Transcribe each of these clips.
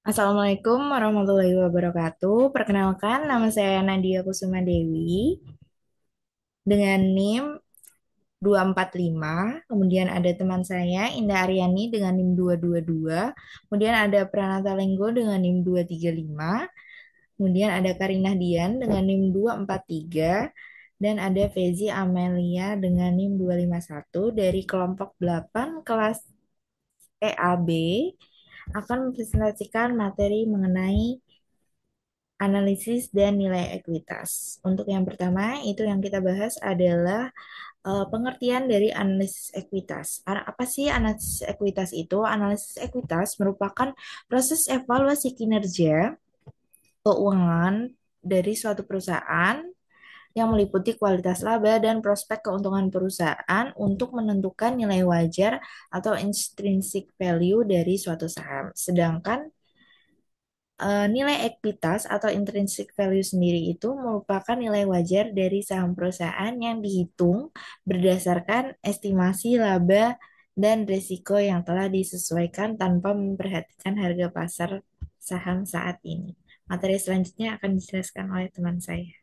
Assalamualaikum warahmatullahi wabarakatuh. Perkenalkan, nama saya Nadia Kusuma Dewi dengan NIM 245. Kemudian ada teman saya Indah Aryani dengan NIM 222. Kemudian ada Pranata Lenggo dengan NIM 235. Kemudian ada Karinah Dian dengan NIM 243. Dan ada Fezi Amelia dengan NIM 251 dari kelompok 8 kelas EAB akan mempresentasikan materi mengenai analisis dan nilai ekuitas. Untuk yang pertama, itu yang kita bahas adalah pengertian dari analisis ekuitas. Apa sih analisis ekuitas itu? Analisis ekuitas merupakan proses evaluasi kinerja keuangan dari suatu perusahaan yang meliputi kualitas laba dan prospek keuntungan perusahaan untuk menentukan nilai wajar atau intrinsic value dari suatu saham. Sedangkan nilai ekuitas atau intrinsic value sendiri itu merupakan nilai wajar dari saham perusahaan yang dihitung berdasarkan estimasi laba dan risiko yang telah disesuaikan tanpa memperhatikan harga pasar saham saat ini. Materi selanjutnya akan dijelaskan oleh teman saya.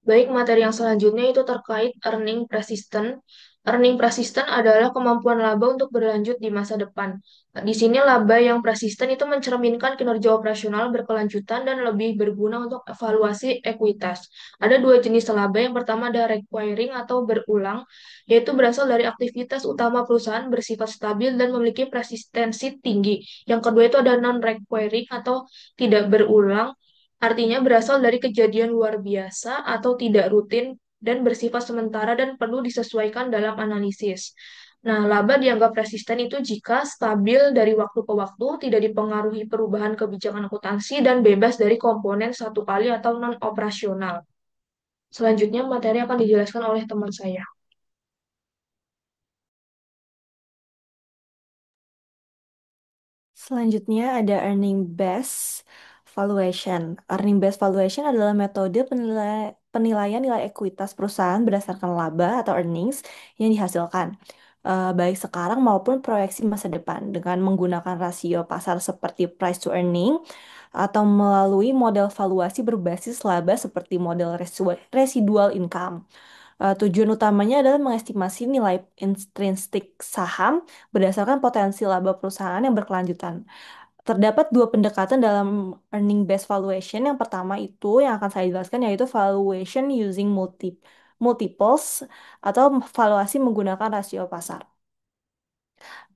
Baik, materi yang selanjutnya itu terkait earning persistent. Earning persistent adalah kemampuan laba untuk berlanjut di masa depan. Di sini laba yang persisten itu mencerminkan kinerja operasional berkelanjutan dan lebih berguna untuk evaluasi ekuitas. Ada dua jenis laba. Yang pertama ada requiring atau berulang, yaitu berasal dari aktivitas utama perusahaan bersifat stabil dan memiliki persistensi tinggi. Yang kedua itu ada non-requiring atau tidak berulang. Artinya berasal dari kejadian luar biasa atau tidak rutin dan bersifat sementara dan perlu disesuaikan dalam analisis. Nah, laba dianggap resisten itu jika stabil dari waktu ke waktu, tidak dipengaruhi perubahan kebijakan akuntansi, dan bebas dari komponen satu kali atau non-operasional. Selanjutnya, materi akan dijelaskan oleh teman saya. Selanjutnya ada earning based valuation. Earning based valuation adalah metode penilaian nilai ekuitas perusahaan berdasarkan laba atau earnings yang dihasilkan, baik sekarang maupun proyeksi masa depan dengan menggunakan rasio pasar seperti price to earning atau melalui model valuasi berbasis laba seperti model residual income. Tujuan utamanya adalah mengestimasi nilai intrinsik saham berdasarkan potensi laba perusahaan yang berkelanjutan. Terdapat dua pendekatan dalam earning based valuation. Yang pertama itu yang akan saya jelaskan yaitu valuation using multiples atau valuasi menggunakan rasio pasar.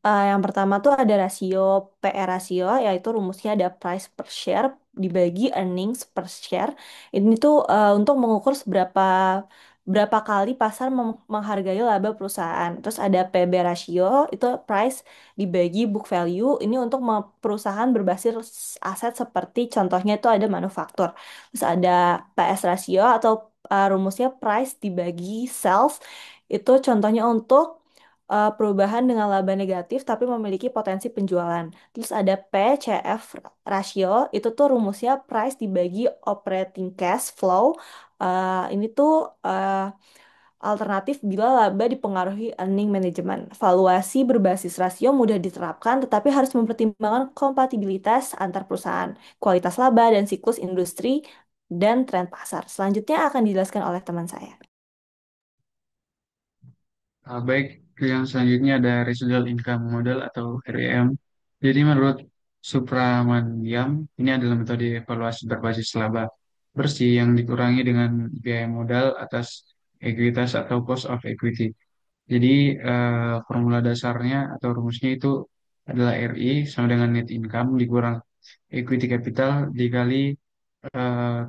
Yang pertama tuh ada rasio PR rasio, yaitu rumusnya ada price per share dibagi earnings per share. Ini tuh untuk mengukur berapa kali pasar menghargai laba perusahaan. Terus ada PB rasio, itu price dibagi book value. Ini untuk perusahaan berbasis aset seperti contohnya itu ada manufaktur. Terus ada PS rasio atau rumusnya price dibagi sales. Itu contohnya untuk perubahan dengan laba negatif tapi memiliki potensi penjualan. Terus ada PCF ratio, itu tuh rumusnya price dibagi operating cash flow. Ini tuh alternatif bila laba dipengaruhi earning management. Valuasi berbasis rasio mudah diterapkan tetapi harus mempertimbangkan kompatibilitas antar perusahaan, kualitas laba dan siklus industri dan tren pasar. Selanjutnya akan dijelaskan oleh teman saya. Baik, yang selanjutnya ada residual income model atau REM. Jadi menurut Supramaniam, ini adalah metode evaluasi berbasis laba bersih yang dikurangi dengan biaya modal atas ekuitas atau cost of equity. Jadi formula dasarnya atau rumusnya itu adalah RI sama dengan net income dikurang equity capital dikali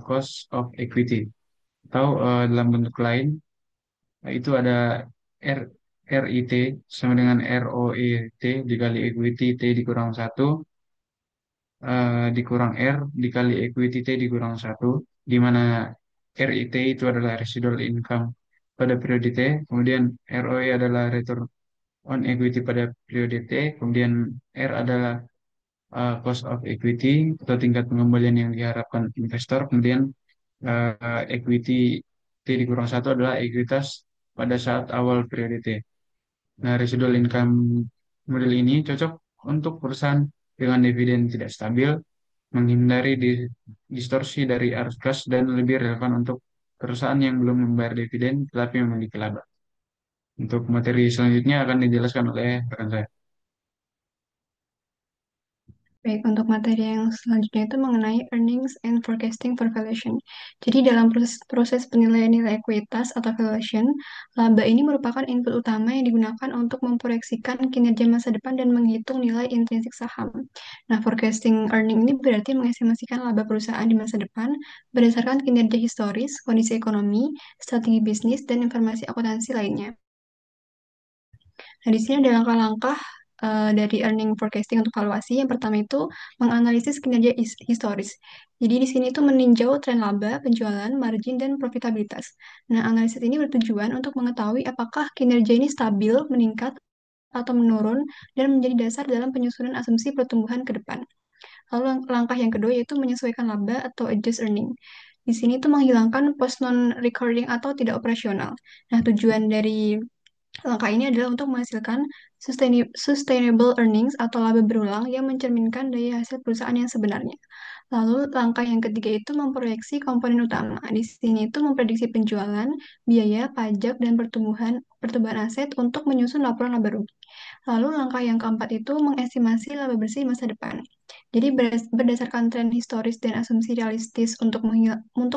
cost of equity. Atau dalam bentuk lain, itu ada R RIT sama dengan ROET dikali equity T dikurang satu dikurang R dikali equity T dikurang satu, di mana RIT itu adalah residual income pada periode T, kemudian ROE adalah return on equity pada periode T, kemudian R adalah cost of equity atau tingkat pengembalian yang diharapkan investor, kemudian equity T dikurang satu adalah ekuitas pada saat awal periode T. Nah, residual income model ini cocok untuk perusahaan dengan dividen tidak stabil, menghindari distorsi dari arus kas, dan lebih relevan untuk perusahaan yang belum membayar dividen tetapi memiliki laba. Untuk materi selanjutnya akan dijelaskan oleh rekan saya. Baik, untuk materi yang selanjutnya itu mengenai earnings and forecasting for valuation. Jadi dalam proses penilaian nilai ekuitas atau valuation, laba ini merupakan input utama yang digunakan untuk memproyeksikan kinerja masa depan dan menghitung nilai intrinsik saham. Nah, forecasting earning ini berarti mengestimasikan laba perusahaan di masa depan berdasarkan kinerja historis, kondisi ekonomi, strategi bisnis, dan informasi akuntansi lainnya. Nah, di sini ada langkah-langkah dari earning forecasting untuk valuasi. Yang pertama itu menganalisis kinerja historis. Jadi di sini itu meninjau tren laba, penjualan, margin, dan profitabilitas. Nah, analisis ini bertujuan untuk mengetahui apakah kinerja ini stabil, meningkat, atau menurun, dan menjadi dasar dalam penyusunan asumsi pertumbuhan ke depan. Lalu langkah yang kedua yaitu menyesuaikan laba atau adjust earning. Di sini itu menghilangkan post non-recurring atau tidak operasional. Nah, tujuan dari langkah ini adalah untuk menghasilkan sustainable earnings atau laba berulang yang mencerminkan daya hasil perusahaan yang sebenarnya. Lalu langkah yang ketiga itu memproyeksi komponen utama. Di sini itu memprediksi penjualan, biaya, pajak, dan pertumbuhan aset untuk menyusun laporan laba rugi. Lalu langkah yang keempat itu mengestimasi laba bersih masa depan. Jadi berdasarkan tren historis dan asumsi realistis untuk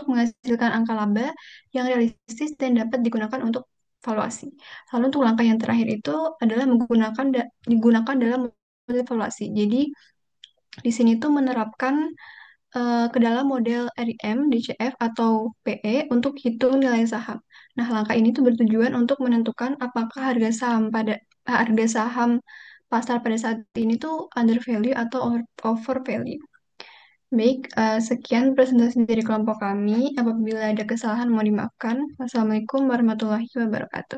menghasilkan angka laba yang realistis dan dapat digunakan untuk valuasi. Lalu untuk langkah yang terakhir itu adalah digunakan dalam model valuasi. Jadi di sini tuh menerapkan ke dalam model RIM, DCF, atau PE untuk hitung nilai saham. Nah, langkah ini tuh bertujuan untuk menentukan apakah harga saham pasar pada saat ini tuh under value atau over value. Baik, sekian presentasi dari kelompok kami. Apabila ada kesalahan, mohon dimaafkan. Wassalamualaikum warahmatullahi wabarakatuh.